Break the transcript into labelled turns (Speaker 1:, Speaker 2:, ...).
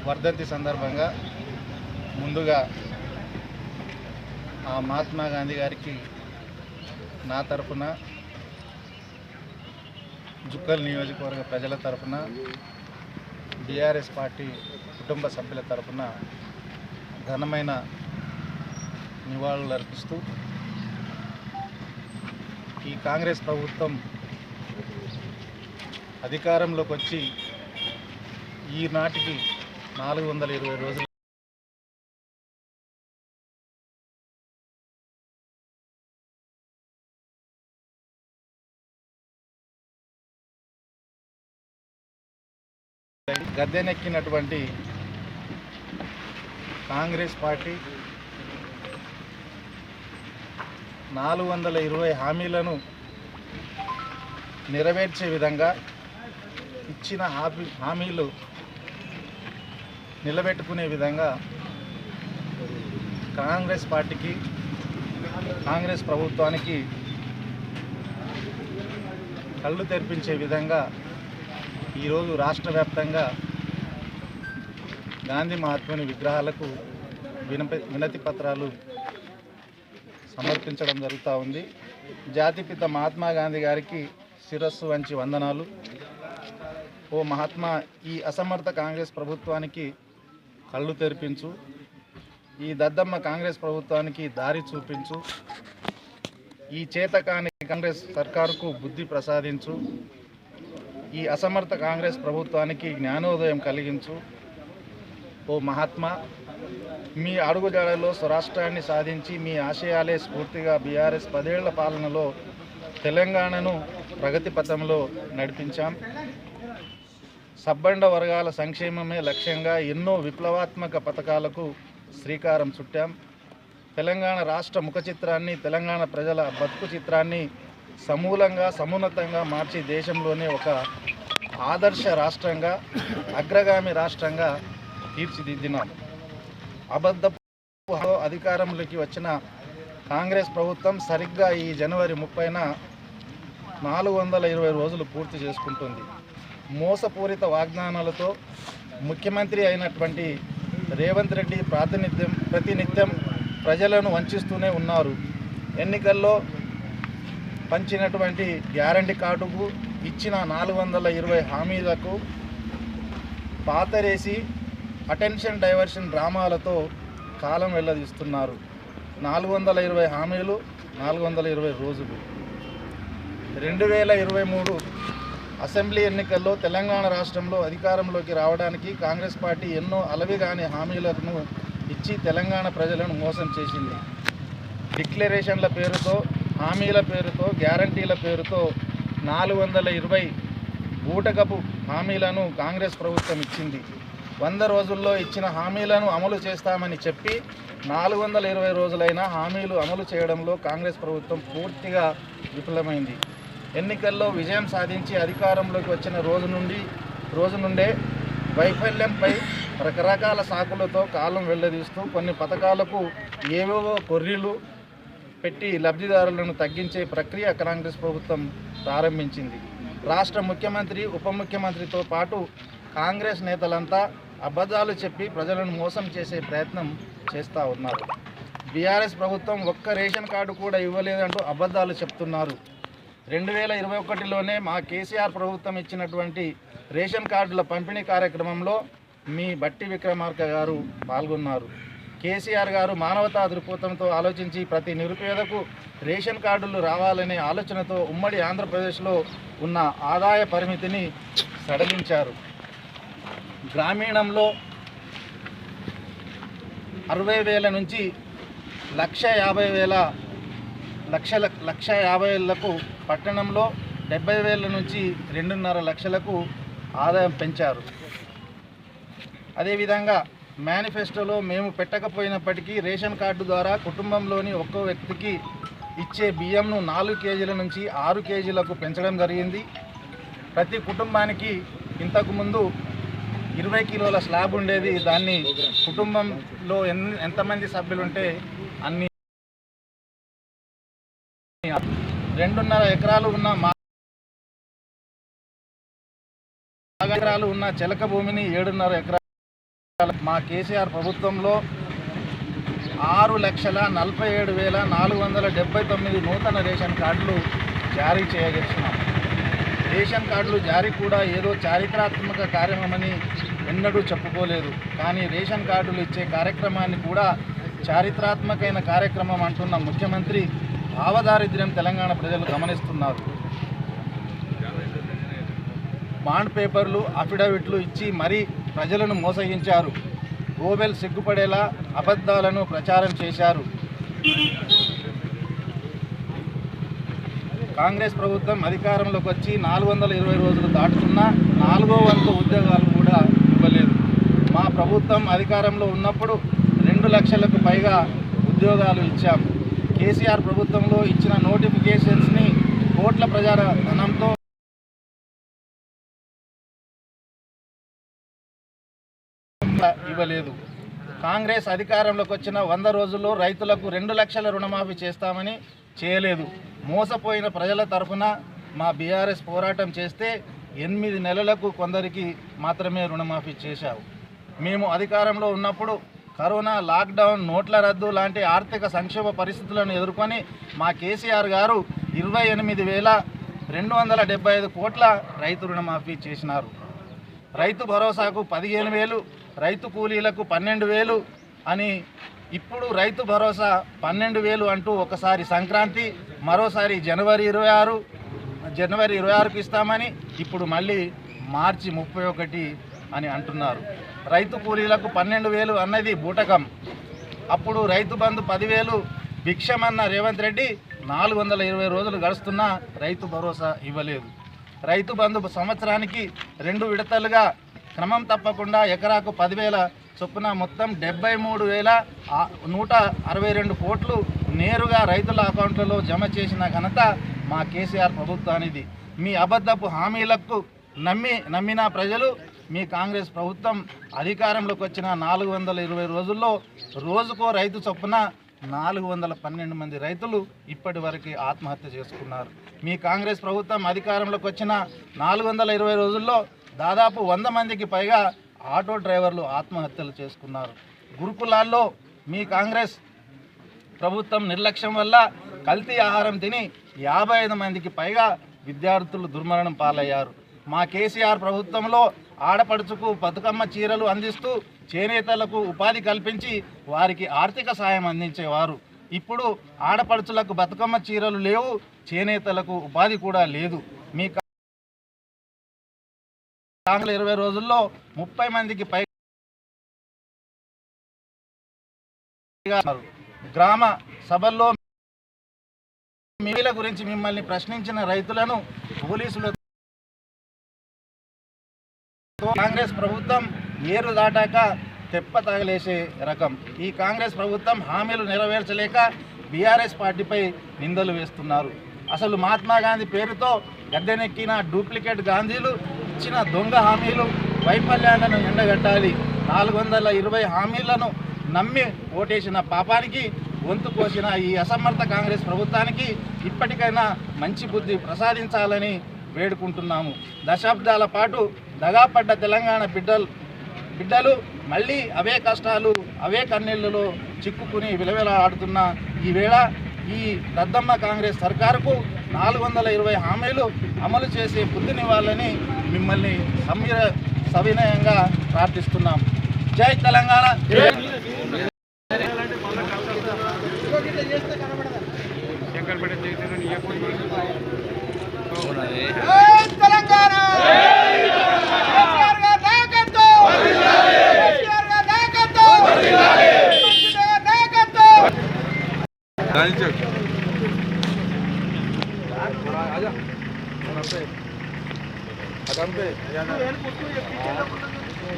Speaker 1: వర్ధంతి సందర్భంగా ముందుగా ఆ మహాత్మా గాంధీ గారికి నా తరఫున, జుక్కల్ నియోజకవర్గ ప్రజల తరఫున, బీఆర్ఎస్ పార్టీ కుటుంబ సభ్యుల తరఫున ఘనమైన నివాళులు అర్పిస్తూ ఈ కాంగ్రెస్ ప్రభుత్వం అధికారంలోకి వచ్చి ఈనాటికి 420 రోజులు గద్దెనెక్కినటువంటి కాంగ్రెస్ పార్టీ 420 హామీలను నెరవేర్చే విధంగా ఇచ్చిన హామీలు నిలబెట్టుకునే విధంగా కాంగ్రెస్ పార్టీకి, కాంగ్రెస్ ప్రభుత్వానికి కళ్ళు తెరిపించే విధంగా ఈరోజు రాష్ట్ర వ్యాప్తంగా గాంధీ మహాత్ముని విగ్రహాలకు వినతి పత్రాలు సమర్పించడం జరుగుతూ ఉంది. జాతిపిత మహాత్మా గాంధీ గారికి శిరస్సు వంచి వందనాలు. ఓ మహాత్మా, ఈ అసమర్థ కాంగ్రెస్ ప్రభుత్వానికి కళ్ళు తెరిపించు, ఈ దద్దమ్మ కాంగ్రెస్ ప్రభుత్వానికి దారి చూపించు, ఈ చేతకాని కాంగ్రెస్ సర్కారుకు బుద్ధి ప్రసాదించు, ఈ అసమర్థ కాంగ్రెస్ ప్రభుత్వానికి జ్ఞానోదయం కలిగించు. ఓ మహాత్మా, మీ అడుగుజాడలో స్వరాష్ట్రాన్ని సాధించి మీ ఆశయాలే స్ఫూర్తిగా బీఆర్ఎస్ 10 ఏళ్ల పాలనలో తెలంగాణను ప్రగతి పథంలో నడిపించాం. సబ్బండ వర్గాల సంక్షేమమే లక్ష్యంగా ఎన్నో విప్లవాత్మక పథకాలకు శ్రీకారం చుట్టాం. తెలంగాణ రాష్ట్ర ముఖ చిత్రాన్ని, తెలంగాణ ప్రజల బతుకు చిత్రాన్ని సమూలంగా, సమున్నతంగా మార్చి దేశంలోనే ఒక ఆదర్శ రాష్ట్రంగా, అగ్రగామి రాష్ట్రంగా తీర్చిదిద్దినాం. అబద్ధపు అధికారంలోకి వచ్చిన కాంగ్రెస్ ప్రభుత్వం సరిగ్గా ఈ జనవరి 30న 420 రోజులు పూర్తి చేసుకుంటుంది. మోసపూరిత వాగ్దానాలతో ముఖ్యమంత్రి అయినటువంటి రేవంత్ రెడ్డి ప్రతినిత్యం ప్రజలను వంచిస్తూనే ఉన్నారు. ఎన్నికల్లో పంచినటువంటి గ్యారంటీ కార్డుకు, ఇచ్చిన 420 హామీలకు పాతరేసి అటెన్షన్ డైవర్షన్ డ్రామాలతో కాలం వెల్లదీస్తున్నారు. 420 హామీలు, 420 రోజులు. 2023 అసెంబ్లీ ఎన్నికల్లో తెలంగాణ రాష్ట్రంలో అధికారంలోకి రావడానికి కాంగ్రెస్ పార్టీ ఎన్నో అలవిగాని హామీలను ఇచ్చి తెలంగాణ ప్రజలను మోసం చేసింది. డిక్లరేషన్ల పేరుతో, హామీల పేరుతో, గ్యారంటీల పేరుతో 420 బూటకపు హామీలను కాంగ్రెస్ ప్రభుత్వం ఇచ్చింది. 100 రోజుల్లో ఇచ్చిన హామీలను అమలు చేస్తామని చెప్పి 420 రోజులైనా హామీలు అమలు చేయడంలో కాంగ్రెస్ ప్రభుత్వం పూర్తిగా విఫలమైంది. ఎన్నికల్లో విజయం సాధించి అధికారంలోకి వచ్చిన రోజు నుండే వైఫల్యంపై రకరకాల సాకులతో కాలం వెల్లదీస్తూ కొన్ని పథకాలకు ఏవేవో కొర్రీలు పెట్టి లబ్ధిదారులను తగ్గించే ప్రక్రియ కాంగ్రెస్ ప్రభుత్వం ప్రారంభించింది. రాష్ట్ర ముఖ్యమంత్రి, ఉప ముఖ్యమంత్రితో పాటు కాంగ్రెస్ నేతలంతా అబద్ధాలు చెప్పి ప్రజలను మోసం చేసే ప్రయత్నం చేస్తూ ఉన్నారు. బీఆర్ఎస్ ప్రభుత్వం ఒక్క రేషన్ కార్డు కూడా ఇవ్వలేదంటూ అబద్ధాలు చెప్తున్నారు. 2021లోనే మా కేసీఆర్ ప్రభుత్వం ఇచ్చినటువంటి రేషన్ కార్డుల పంపిణీ కార్యక్రమంలో మీ బట్టి విక్రమార్క గారు పాల్గొన్నారు. కేసీఆర్ గారు మానవతా దృక్పథంతో ఆలోచించి ప్రతి నిరుపేదకు రేషన్ కార్డులు రావాలనే ఆలోచనతో ఉమ్మడి ఆంధ్రప్రదేశ్లో ఉన్న ఆదాయ పరిమితిని సడలించారు. గ్రామీణంలో 60,000 నుంచి 1,50,000లకు, పట్టణంలో 70,000 నుంచి 2.5 లక్షలకు ఆదాయం పెంచారు. అదేవిధంగా మేనిఫెస్టోలో మేము పెట్టకపోయినప్పటికీ రేషన్ కార్డు ద్వారా కుటుంబంలోని ఒక్కో వ్యక్తికి ఇచ్చే బియ్యంను 4 కేజీల నుంచి 6 కేజీలకు పెంచడం జరిగింది. ప్రతి కుటుంబానికి ఇంతకుముందు 20 కిలోల స్లాబ్ ఉండేది. దాన్ని కుటుంబంలో ఎంతమంది సభ్యులు ఉంటే అన్ని 2.5 ఎకరాలు ఉన్న ఎకరాలు ఉన్న చెలక భూమిని 7.5 ఎకరాలు మా కేసీఆర్ ప్రభుత్వంలో 6,47,479 నూతన రేషన్ కార్డులు జారీ చేయగలిగినాం. రేషన్ కార్డులు జారీ కూడా ఏదో చారిత్రాత్మక కార్యక్రమని ఎన్నడూ చెప్పుకోలేదు. కానీ రేషన్ కార్డులు ఇచ్చే కార్యక్రమాన్ని కూడా చారిత్రాత్మకమైన కార్యక్రమం అంటున్న ముఖ్యమంత్రి భావదారిద్ర్యం తెలంగాణ ప్రజలు గమనిస్తున్నారు. బాండ్ పేపర్లు, అఫిడవిట్లు ఇచ్చి మరీ ప్రజలను మోసగించారు. గోబెల్ సిగ్గుపడేలా అబద్ధాలను ప్రచారం చేశారు. కాంగ్రెస్ ప్రభుత్వం అధికారంలోకి వచ్చి 420 రోజులు దాటుతున్నా 4వ వంతు ఉద్యోగాలు కూడా ఇవ్వలేదు. మా ప్రభుత్వం అధికారంలో ఉన్నప్పుడు 2 లక్షలకు పైగా ఉద్యోగాలు ఇచ్చాం. కేసీఆర్ ప్రభుత్వంలో ఇచ్చిన నోటిఫికేషన్స్ని కోట్ల ప్రజాధనంతో ఇవ్వలేదు. కాంగ్రెస్ అధికారంలోకి వచ్చిన 100 రోజుల్లో రైతులకు 2 లక్షల రుణమాఫీ చేస్తామని చేయలేదు. మోసపోయిన ప్రజల తరఫున మా బీఆర్ఎస్ పోరాటం చేస్తే 8 నెలలకు కొందరికి మాత్రమే రుణమాఫీ చేశావు. మేము అధికారంలో ఉన్నప్పుడు కరోనా, లాక్డౌన్, నోట్ల రద్దు లాంటి ఆర్థిక సంక్షోభ పరిస్థితులను ఎదుర్కొని మా కేసీఆర్ గారు 28,275 కోట్ల రైతు రుణమాఫీ చేసినారు. రైతు భరోసాకు 15,000, రైతు కూలీలకు 12,000 అని ఇప్పుడు రైతు భరోసా 12,000 అంటూ ఒకసారి సంక్రాంతి, మరోసారి జనవరి 26కు ఇస్తామని ఇప్పుడు మళ్ళీ మార్చి 31 అని అంటున్నారు. రైతు కూలీలకు 12,000 అన్నది బూటకం. అప్పుడు రైతు బంధు 10,000 భిక్షమన్న రేవంత్ రెడ్డి 420 రోజులు గడుస్తున్నా రైతు భరోసా ఇవ్వలేదు. రైతు బంధు సంవత్సరానికి 2 విడతలుగా క్రమం తప్పకుండా ఎకరాకు 10,000 చొప్పున మొత్తం 73,162 కోట్లు నేరుగా రైతుల అకౌంట్లలో జమ చేసిన ఘనత మా కేసీఆర్ ప్రభుత్వానిది. మీ అబద్ధపు హామీలకు నమ్మిన ప్రజలు మీ కాంగ్రెస్ ప్రభుత్వం అధికారంలోకి వచ్చిన 420 రోజుల్లో రోజుకో రైతు చొప్పున 412 మంది రైతులు ఇప్పటి వరకు ఆత్మహత్య చేసుకున్నారు. మీ కాంగ్రెస్ ప్రభుత్వం అధికారంలోకి వచ్చిన 420 రోజుల్లో దాదాపు 100 మందికి పైగా ఆటో డ్రైవర్లు ఆత్మహత్యలు చేసుకున్నారు. గురుకులాల్లో మీ కాంగ్రెస్ ప్రభుత్వం నిర్లక్ష్యం వల్ల కల్తీ ఆహారం తిని 55 మందికి పైగా విద్యార్థులు దుర్మరణం పాలయ్యారు. మా కేసీఆర్ ప్రభుత్వంలో ఆడపడుచుకు బతుకమ్మ చీరలు అందిస్తూ చేనేతలకు ఉపాధి కల్పించి వారికి ఆర్థిక సాయం అందించేవారు. ఇప్పుడు ఆడపడుచులకు బతుకమ్మ చీరలు లేవు, చేనేతలకు ఉపాధి కూడా లేదు. మీ 20 రోజుల్లో 30 మందికి పైగా గ్రామ సభల్లో మీల గురించి మిమ్మల్ని ప్రశ్నించిన రైతులను పోలీసులతో కాంగ్రెస్ ప్రభుత్వం ఏరు దాటాక తెప్ప తగలేసే రకం. ఈ కాంగ్రెస్ ప్రభుత్వం హామీలు నెరవేర్చలేక బీఆర్ఎస్ పార్టీపై నిందలు వేస్తున్నారు. అసలు మహాత్మా గాంధీ పేరుతో గద్దెనెక్కిన డూప్లికేట్ గాంధీలు ఇచ్చిన దొంగ హామీలు వైఫల్యాలను ఎండగట్టాలి. 420 హామీలను నమ్మి ఓటేసిన పాపానికి వంతు కోసిన ఈ అసమర్థ కాంగ్రెస్ ప్రభుత్వానికి ఇప్పటికైనా మంచి బుద్ధి ప్రసాదించాలని వేడుకుంటున్నాము. దశాబ్దాల పాటు దగాపడ్డ తెలంగాణ బిడ్డలు మళ్ళీ అవే కష్టాలు, అవే కన్నీళ్లలో చిక్కుకుని విలవిలాడుతున్న ఈవేళ ఈ దద్దమ్మ కాంగ్రెస్ సర్కారుకు 420 హామీలు అమలు చేసే బుద్ధినివ్వాలని మిమ్మల్ని సవినయంగా ప్రార్థిస్తున్నాం. జై తెలంగాణ. आजा